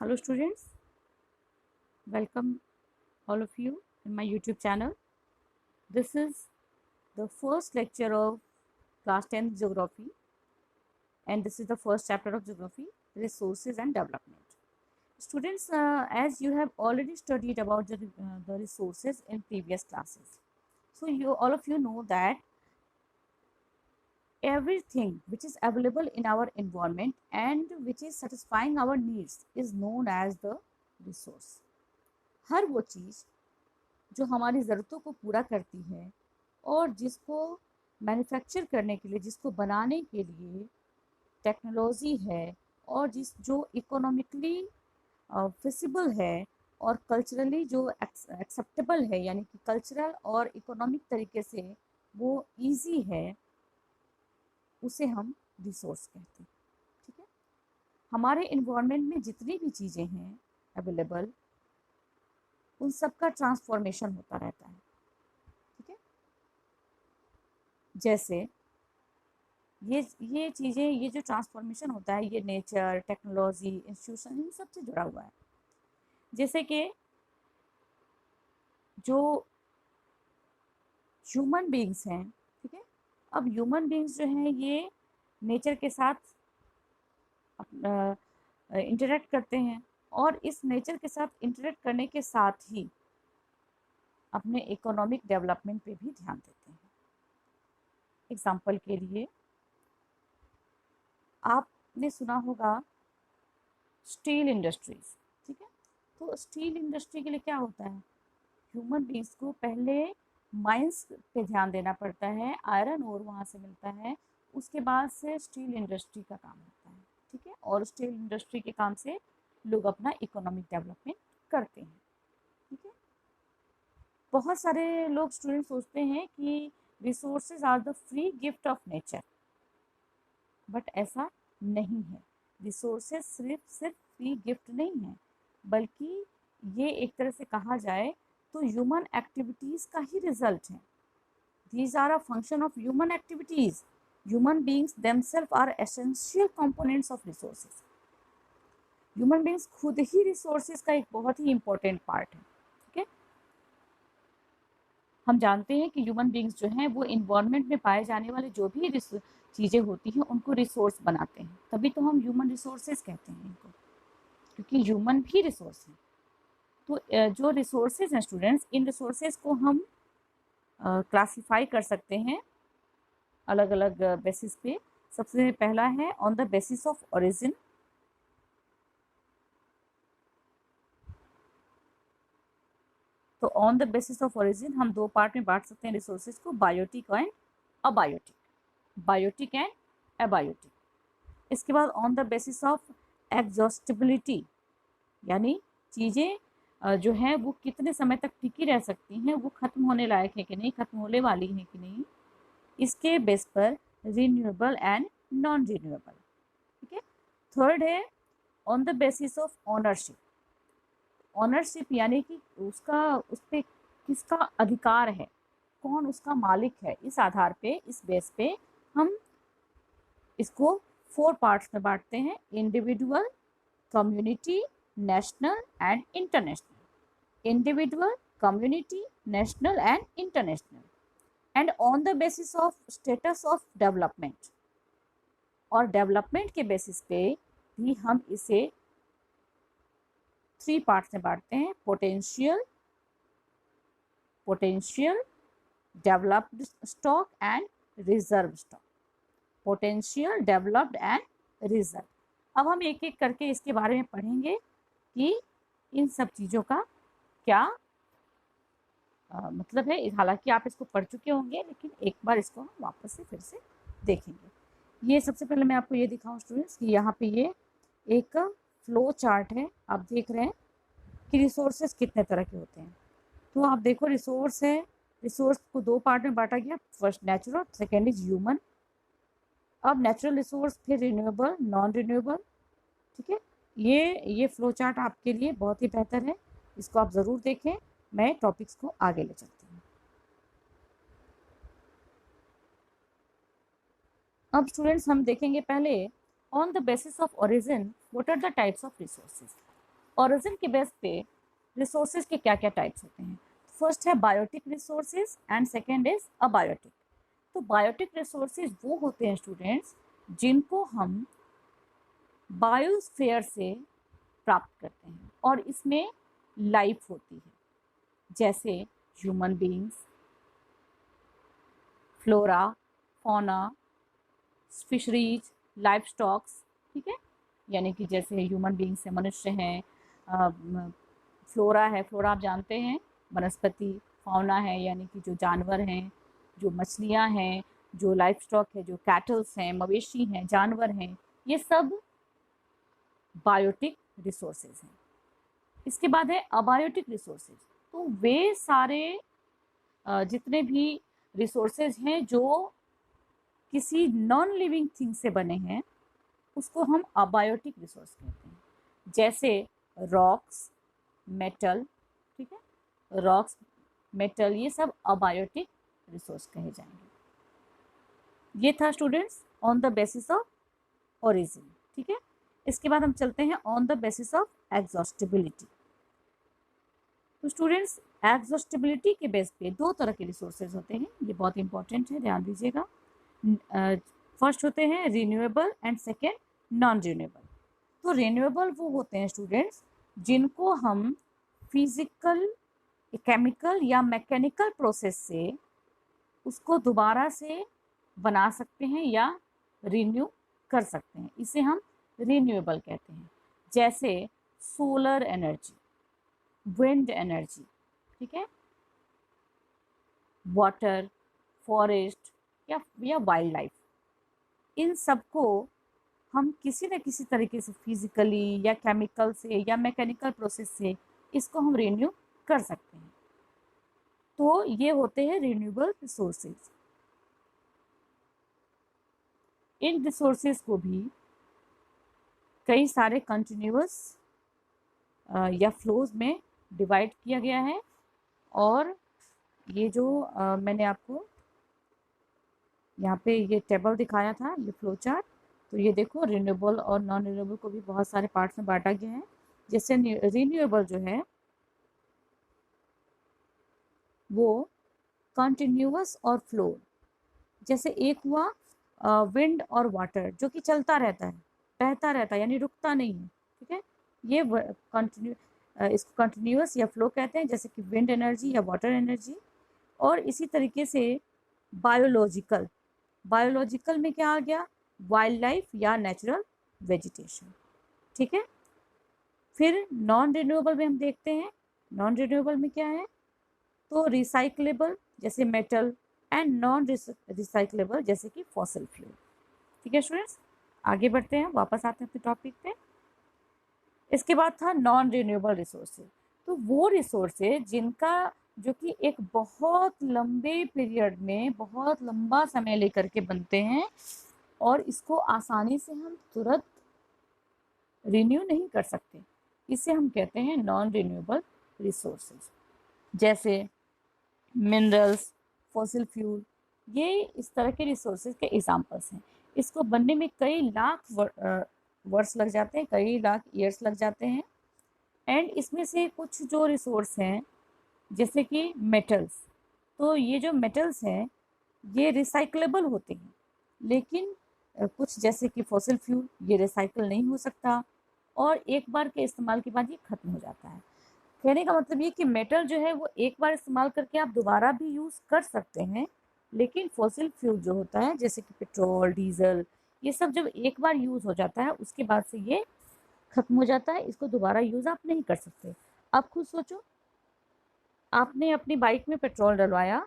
Hello students, welcome all of you in my YouTube channel. This is the first lecture of class 10th geography, and this is the first chapter of geography, resources and development. Students, as you have already studied about the resources in previous classes, so all of you know that everything which is available in our environment and which is satisfying our needs is known as the resource. हर वो चीज़ जो हमारी ज़रूरतों को पूरा करती है और जिसको मैन्युफैक्चर करने के लिए, जिसको बनाने के लिए टेक्नोलॉजी है और जो इकोनॉमिकली फिजिबल है और कल्चरली जो एक्सेप्टेबल है, यानी कि कल्चरल और इकोनॉमिक तरीके से वो इजी है, उसे हम रिसोर्स कहते हैं। ठीक है, हमारे इन्वायरमेंट में जितनी भी चीज़ें हैं अवेलेबल, उन सब का ट्रांसफॉर्मेशन होता रहता है। ठीक है, जैसे ये चीज़ें, ये जो ट्रांसफॉर्मेशन होता है, ये नेचर, टेक्नोलॉजी, इंस्टीट्यूशन, इन सब से जुड़ा हुआ है। जैसे कि जो ह्यूमन बीइंग्स हैं, ठीक है, अब ह्यूमन बीइंग्स जो हैं ये नेचर के साथ इंटरेक्ट करते हैं और इस नेचर के साथ इंटरेक्ट करने के साथ ही अपने इकोनॉमिक डेवलपमेंट पे भी ध्यान देते हैं। एग्जाम्पल के लिए आपने सुना होगा स्टील इंडस्ट्रीज। ठीक है, तो स्टील इंडस्ट्री के लिए क्या होता है, ह्यूमन बींग्स को पहले माइंस पे ध्यान देना पड़ता है, आयरन ओर वहाँ से मिलता है, उसके बाद से स्टील इंडस्ट्री का काम होता है। ठीक है, और स्टील इंडस्ट्री के काम से लोग अपना इकोनॉमिक डेवलपमेंट करते हैं। ठीक है, बहुत सारे लोग स्टूडेंट सोचते हैं कि resources are the free gift of nature, but ऐसा नहीं है। रिसोर्सेज सिर्फ फ्री गिफ्ट नहीं है, बल्कि ये एक तरह से कहा जाए तो ह्यूमन एक्टिविटीज़ का ही रिजल्ट है। These are a function of human activities. Human beings themselves are essential components of resources. Human beings खुद ही रिसोर्सेज का एक बहुत ही इंपॉर्टेंट पार्ट है। ठीक है, हम जानते हैं कि ह्यूमन बींग्स जो हैं वो इन्वायरमेंट में पाए जाने वाले जो भी चीज़ें होती हैं उनको रिसोर्स बनाते हैं, तभी तो हम ह्यूमन रिसोर्सेज कहते हैं इनको, क्योंकि ह्यूमन भी रिसोर्स हैं। तो जो रिसोर्सेज हैं स्टूडेंट्स, इन रिसोर्सेज को हम क्लासीफाई कर सकते हैं अलग अलग बेसिस पे। सबसे पहला है on the basis of origin. तो on the basis of origin हम दो पार्ट में बांट सकते हैं रिसोर्सेज को, biotic and abiotic, biotic and abiotic. इसके बाद on the basis of exhaustibility, यानी चीज़ें जो हैं वो कितने समय तक टिकी रह सकती हैं, वो ख़त्म होने लायक है कि नहीं, ख़त्म होने वाली है कि नहीं, इसके बेस पर रिन्यूएबल एंड नॉन रिन्यूएबल। ठीक है, थर्ड है on the basis of ownership. Ownership यानी कि उसका, उस पर किसका अधिकार है, कौन उसका मालिक है, इस आधार पे, इस बेस पे हम इसको 4 पार्ट्स में बांटते हैं, individual, community, national and international. Individual, community, national and international, and on the basis of status of development. और डेवलपमेंट के बेसिस पे भी हम इसे 3 पार्ट्स में बांटते हैं, potential, developed stock and reserve stock. Potential, developed and reserve. अब हम एक एक करके इसके बारे में पढ़ेंगे कि इन सब चीज़ों का क्या मतलब है। हालांकि आप इसको पढ़ चुके होंगे, लेकिन एक बार इसको हम वापस से फिर से देखेंगे। ये सबसे पहले मैं आपको ये दिखाऊं स्टूडेंट्स कि यहाँ पे ये एक फ्लो चार्ट है। आप देख रहे हैं कि रिसोर्सेज कितने तरह के होते हैं। तो आप देखो, रिसोर्स है, रिसोर्स को 2 पार्ट में बांटा गया, first natural, second is human. अब नेचुरल रिसोर्स, फिर रिन्यूएबल, नॉन रिन्यूएबल। ठीक है, ये फ्लो चार्ट आपके लिए बहुत ही बेहतर है, इसको आप ज़रूर देखें। मैं टॉपिक्स को आगे ले चलती हूँ। अब स्टूडेंट्स हम देखेंगे पहले on the basis of origin what are the types of resources. Origin के बेस पे रिसोर्सेज के क्या क्या टाइप्स होते हैं। फर्स्ट है biotic resources and second is abiotic. तो बायोटिक रिसोर्सेज वो होते हैं स्टूडेंट्स जिनको हम बायोस्फीयर से प्राप्त करते हैं और इसमें लाइफ होती है, जैसे human beings, flora, fauna, fisheries, life stocks, ठीक है, यानी कि जैसे ह्यूमन बीइंग्स है, मनुष्य हैं, फ्लोरा है, फ्लोरा आप जानते हैं वनस्पति, फौना है यानी कि जो जानवर हैं, जो मछलियाँ हैं, जो लाइफ स्टॉक है, जो कैटल्स हैं, मवेशी हैं, जानवर हैं, ये सब बायोटिक रिसोर्सेज हैं। इसके बाद है अबायोटिक रिसोर्सेज। तो वे सारे जितने भी रिसोर्सेज हैं जो किसी नॉन लिविंग थिंग से बने हैं उसको हम अबायोटिक रिसोर्स कहते हैं, जैसे रॉक्स, मेटल, ठीक है, रॉक्स, मेटल, ये सब अबायोटिक रिसोर्स कहे जाएंगे। ये था students on the basis of origin, ठीक है। इसके बाद हम चलते हैं on the basis of exhaustibility. तो स्टूडेंट्स एग्जॉस्टिबिलिटी के बेस पे दो तरह के रिसोर्सेज होते हैं, ये बहुत इंपॉर्टेंट है, ध्यान दीजिएगा। फर्स्ट होते हैं renewable and second non renewable. तो रिन्यूएबल वो होते हैं स्टूडेंट्स जिनको हम फिजिकल, केमिकल या मैकेनिकल प्रोसेस से उसको दोबारा से बना सकते हैं या रिन्यू कर सकते हैं, इसे हम रिन्यूएबल कहते हैं, जैसे सोलर एनर्जी, विंड एनर्जी, ठीक है, वाटर, फॉरेस्ट या वाइल्ड लाइफ, इन सबको हम किसी न किसी तरीके से फिजिकली या केमिकल से या मैकेनिकल प्रोसेस से इसको हम रिन्यू कर सकते हैं। तो ये होते हैं रिन्यूएबल रिसोर्सेज। इन रिसोर्सेज को भी कई सारे कंटिन्यूअस या फ्लोज में डिवाइड किया गया है, और ये जो मैंने आपको यहाँ पे ये टेबल दिखाया था, ये फ्लो चार्ट, तो ये देखो रिन्यूएबल और नॉन रिन्यूएबल को भी बहुत सारे पार्ट्स में बांटा गया है। जैसे रिन्यूएबल जो है वो कंटिन्यूअस और फ्लो, जैसे एक हुआ विंड और वाटर जो कि चलता रहता है, बहता रहता है, यानी रुकता नहीं है, ठीक है, ये इसको कंटिन्यूअस या फ्लो कहते हैं, जैसे कि विंड एनर्जी या वाटर एनर्जी। और इसी तरीके से बायोलॉजिकल, बायोलॉजिकल में क्या आ गया, वाइल्ड लाइफ या नेचुरल वेजिटेशन, ठीक है। फिर नॉन रिन्यूएबल में हम देखते हैं, नॉन रिन्यूएबल में क्या है, तो रिसाइक्लेबल जैसे मेटल एंड नॉन रिसाइक्लेबल जैसे कि फॉसिल फ्यूल, ठीक है स्टूडेंट्स। आगे बढ़ते हैं, वापस आते हैं अपने टॉपिक पे। इसके बाद था नॉन रिन्यूएबल रिसोर्सेज। तो वो रिसोर्सेज जिनका जो कि एक बहुत लंबे पीरियड में बहुत लंबा समय लेकर के बनते हैं और इसको आसानी से हम तुरंत रिन्यू नहीं कर सकते, इसे हम कहते हैं नॉन रिन्यूएबल रिसोर्सेज, जैसे मिनरल्स, फॉसिल फ्यूल, ये इस तरह के रिसोर्सेज के एग्जांपल्स हैं। इसको बनने में कई लाख वर्ष लग जाते हैं, कई लाख ईयर्स लग जाते हैं। एंड इसमें से कुछ जो रिसोर्स हैं जैसे कि मेटल्स, तो ये जो मेटल्स हैं ये रिसाइक्लेबल होते हैं, लेकिन कुछ जैसे कि फॉसिल फ्यूल ये रिसाइकल नहीं हो सकता और एक बार के इस्तेमाल के बाद ये ख़त्म हो जाता है। कहने का मतलब ये कि मेटल जो है वो एक बार इस्तेमाल करके आप दोबारा भी यूज़ कर सकते हैं, लेकिन फॉसिल फ्यूल जो होता है जैसे कि पेट्रोल, डीजल, ये सब जब एक बार यूज़ हो जाता है उसके बाद से ये ख़त्म हो जाता है, इसको दोबारा यूज़ आप नहीं कर सकते। आप खुद सोचो, आपने अपनी बाइक में पेट्रोल डलवाया,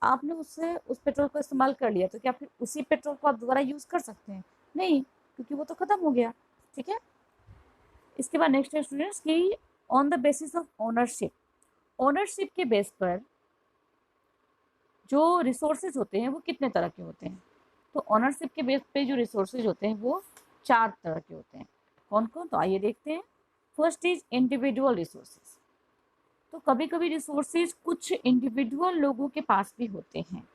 आपने उससे उस पेट्रोल को इस्तेमाल कर लिया, तो क्या फिर उसी पेट्रोल को आप दोबारा यूज़ कर सकते हैं? नहीं, क्योंकि वो तो ख़त्म हो गया, ठीक है। इसके बाद नेक्स्ट है स्टूडेंट्स कि on the basis of ownership, ownership के बेस पर जो रिसोर्सेज होते हैं वो कितने तरह के होते हैं। तो ओनरशिप के बेस पे जो रिसोर्सेज होते हैं वो 4 तरह के होते हैं। कौन कौन, तो आइए देखते हैं। First is individual resources. तो कभी कभी रिसोर्सेज कुछ इंडिविजुअल लोगों के पास भी होते हैं।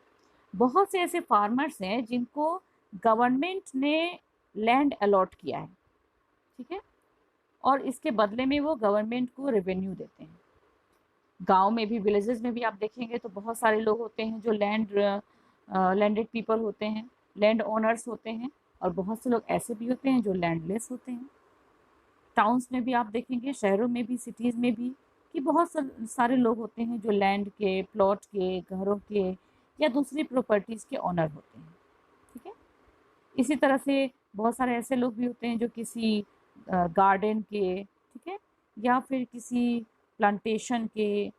बहुत से ऐसे फार्मर्स हैं जिनको गवर्नमेंट ने लैंड अलॉट किया है, ठीक है, और इसके बदले में वो गवर्नमेंट को रेवेन्यू देते हैं। गांव में भी, विलेजेस में भी आप देखेंगे तो बहुत सारे लोग होते हैं जो लैंडेड पीपल होते हैं, लैंड ओनर्स होते हैं, और बहुत से लोग ऐसे भी होते हैं जो लैंडलेस होते हैं। टाउन्स में भी आप देखेंगे, शहरों में भी, सिटीज़ में भी, कि बहुत सारे लोग होते हैं जो लैंड के, प्लॉट के, घरों के या दूसरी प्रॉपर्टीज़ के ओनर होते हैं। ठीक है। इसी तरह से बहुत सारे ऐसे लोग भी होते हैं जो किसी गार्डन के, ठीक है, या फिर किसी प्लांटेशन के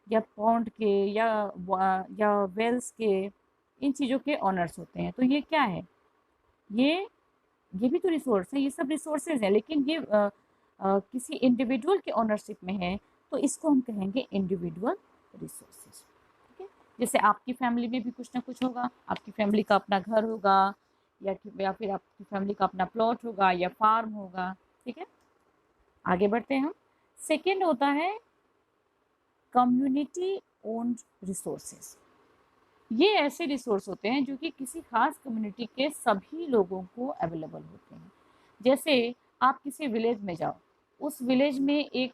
या पॉन्ड के या वेल्स के, इन चीज़ों के ओनर्स होते हैं। तो ये क्या है, ये भी तो रिसोर्स है, ये सब रिसोर्सेज हैं, लेकिन ये किसी इंडिविजुअल के ओनरशिप में है, तो इसको हम कहेंगे इंडिविजुअल रिसोर्सेज। ठीक है। जैसे आपकी फैमिली में भी कुछ ना कुछ होगा, आपकी फैमिली का अपना घर होगा, या फिर आपकी फैमिली का अपना प्लॉट होगा या फार्म होगा। ठीक है। आगे बढ़ते हैं हम। सेकेंड होता है कम्युनिटी ओन्ड रिसोर्सेज। ये ऐसे रिसोर्स होते हैं जो कि किसी खास कम्युनिटी के सभी लोगों को अवेलेबल होते हैं। जैसे आप किसी विलेज में जाओ, उस विलेज में एक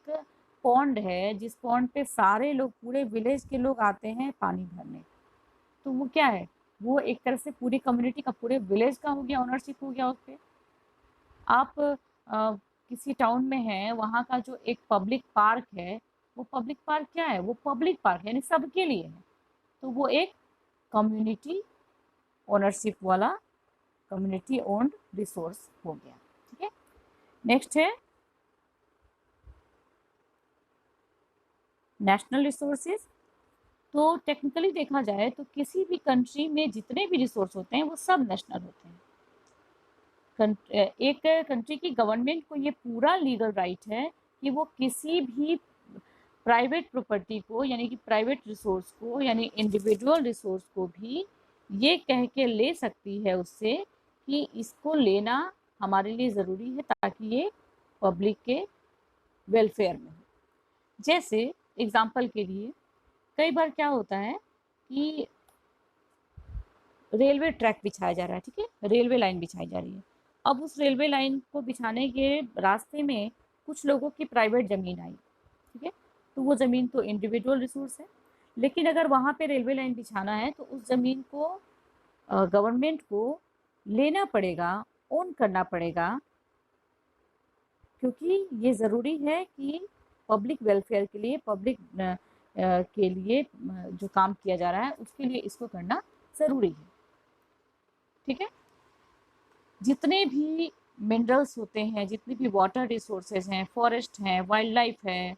पॉन्ड है, जिस पॉन्ड पे सारे लोग, पूरे विलेज के लोग आते हैं पानी भरने। तो वो क्या है, वो एक तरह से पूरी कम्युनिटी का, पूरे विलेज का हो गया, ओनरशिप हो गया उस पर। आप किसी टाउन में हैं, वहाँ का जो एक पब्लिक पार्क है, वो पब्लिक पार्क क्या है, वो पब्लिक पार्क यानी सबके लिए है। तो वो एक कम्युनिटी ओनरशिप वाला, कम्युनिटी ओन्ड रिसोर्स हो गया। ठीक है। नेक्स्ट है नेशनल रिसोर्सेज। तो टेक्निकली देखा जाए तो किसी भी कंट्री में जितने भी रिसोर्स होते हैं वो सब नेशनल होते हैं। एक कंट्री की गवर्नमेंट को ये पूरा लीगल राइट है कि वो किसी भी प्राइवेट प्रॉपर्टी को, यानी कि प्राइवेट रिसोर्स को, यानी इंडिविजुअल रिसोर्स को भी ये कह के ले सकती है उससे कि इसको लेना हमारे लिए ज़रूरी है, ताकि ये पब्लिक के वेलफेयर में हो। जैसे एग्जाम्पल के लिए, कई बार क्या होता है कि रेलवे ट्रैक बिछाया जा रहा है, ठीक है, रेलवे लाइन बिछाई जा रही है। अब उस रेलवे लाइन को बिछाने के रास्ते में कुछ लोगों की प्राइवेट ज़मीन आई, ठीक है, तो वो ज़मीन तो इंडिविजुअल रिसोर्स है, लेकिन अगर वहाँ पे रेलवे लाइन बिछाना है तो उस ज़मीन को गवर्नमेंट को लेना पड़ेगा, ओन करना पड़ेगा, क्योंकि ये ज़रूरी है कि पब्लिक वेलफेयर के लिए, पब्लिक के लिए जो काम किया जा रहा है उसके लिए इसको करना ज़रूरी है। ठीक है। जितने भी मिनरल्स होते हैं, जितने भी वाटर रिसोर्सेज हैं, फॉरेस्ट हैं, वाइल्ड लाइफ है,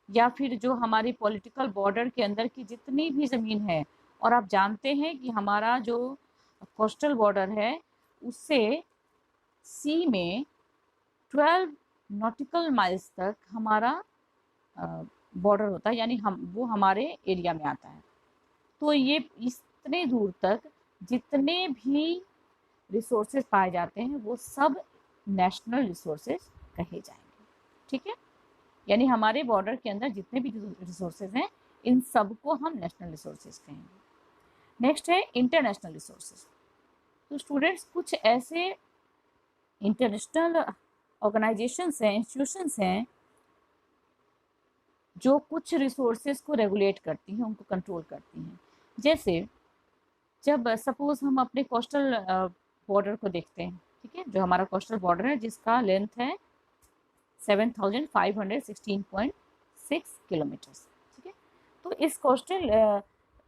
या फिर जो हमारी पॉलिटिकल बॉर्डर के अंदर की जितनी भी ज़मीन है, और आप जानते हैं कि हमारा जो कोस्टल बॉर्डर है उससे सी में 12 नॉटिकल माइल्स तक हमारा बॉर्डर होता है, यानी वो हमारे एरिया में आता है। तो ये इतने दूर तक जितने भी रिसोर्सेज पाए जाते हैं वो सब नेशनल रिसोर्सेज कहे जाएंगे। ठीक है। यानी हमारे बॉर्डर के अंदर जितने भी रिसोर्सेज हैं, इन सब को हम नेशनल रिसोर्सेज कहेंगे। नेक्स्ट है इंटरनेशनल रिसोर्सेज। तो स्टूडेंट्स, कुछ ऐसे इंटरनेशनल ऑर्गेनाइजेशंस हैं, इंस्टीट्यूशंस हैं जो कुछ रिसोर्सेज को रेगुलेट करती हैं, उनको कंट्रोल करती हैं। जैसे जब सपोज हम अपने कोस्टल बॉर्डर को देखते हैं, ठीक है, जो हमारा कोस्टल बॉर्डर है जिसका लेंथ है 7516.6 किलोमीटर्स। ठीक है। तो इस कोस्टल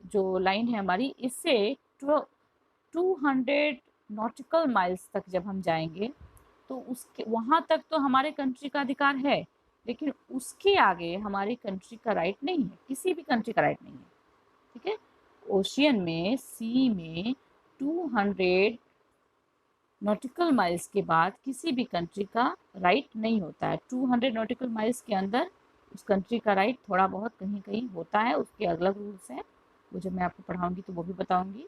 जो लाइन है हमारी, इससे 200 नॉटिकल माइल्स तक जब हम जाएंगे तो उसके वहाँ तक तो हमारे कंट्री का अधिकार है, लेकिन उसके आगे हमारी कंट्री का राइट नहीं है, किसी भी कंट्री का राइट नहीं है। ठीक है। ओशियन में, सी में 200 नॉटिकल माइल्स के बाद किसी भी कंट्री का राइट नहीं होता है। 200 नॉटिकल माइल्स के अंदर उस कंट्री का राइट थोड़ा बहुत कहीं कहीं होता है, उसके अलग रूल्स हैं, वो जब मैं आपको पढ़ाऊंगी तो वो भी बताऊंगी,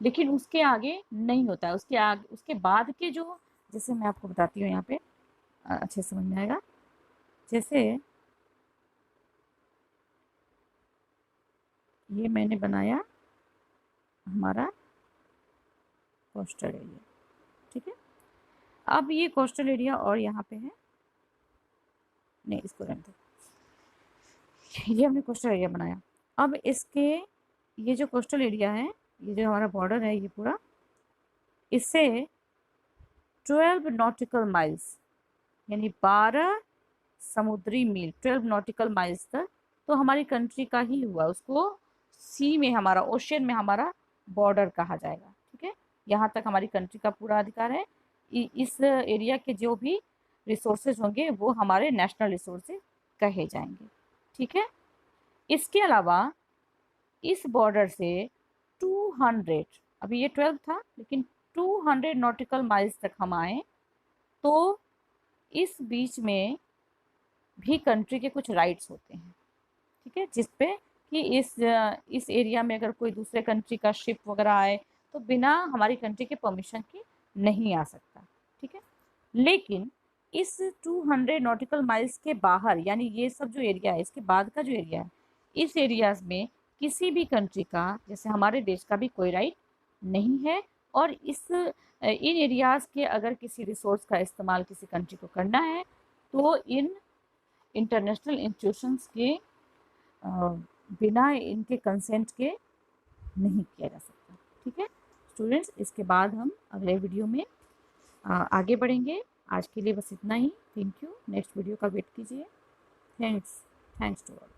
लेकिन उसके आगे नहीं होता है। उसके आगे, उसके बाद के जो, जैसे मैं आपको बताती हूँ यहाँ पे अच्छे समझ में आएगा। जैसे ये मैंने बनाया हमारा कोस्टल एरिया, ठीक है। अब ये कोस्टल एरिया और यहाँ पे है नहीं, इसको रहने दो। ये हमने कोस्टल एरिया बनाया। अब इसके ये जो कोस्टल एरिया है, ये जो हमारा बॉर्डर है ये पूरा, इससे 12 नॉटिकल माइल्स यानी 12 समुद्री मील, 12 नॉटिकल माइल्स तक तो हमारी कंट्री का ही हुआ। उसको सी में हमारा, ओशियन में हमारा बॉर्डर कहा जाएगा। ठीक है, यहाँ तक हमारी कंट्री का पूरा अधिकार है। इस एरिया के जो भी रिसोर्सेज होंगे वो हमारे नेशनल रिसोर्सेज कहे जाएंगे। ठीक है, इसके अलावा इस बॉर्डर से 200, अभी ये 12 था लेकिन 200 नॉटिकल माइल्स तक हम आए तो इस बीच में भी कंट्री के कुछ राइट्स होते हैं। ठीक है, जिस पे कि इस एरिया में अगर कोई दूसरे कंट्री का शिप वगैरह आए तो बिना हमारी कंट्री के परमिशन के नहीं आ सकता। ठीक है, लेकिन इस 200 नॉटिकल माइल्स के बाहर यानी ये सब जो एरिया है इसके बाद का जो एरिया है, इस एरियाज में किसी भी कंट्री का, जैसे हमारे देश का भी कोई राइट नहीं है। और इन एरियाज के अगर किसी रिसोर्स का इस्तेमाल किसी कंट्री को करना है तो इन इंटरनेशनल इंस्टीट्यूशंस के बिना इनके कंसेंट के नहीं किया जा सकता। ठीक है स्टूडेंट्स, इसके बाद हम अगले वीडियो में आगे बढ़ेंगे। आज के लिए बस इतना ही। Thank you. नेक्स्ट वीडियो का वेट कीजिए। Thanks to all.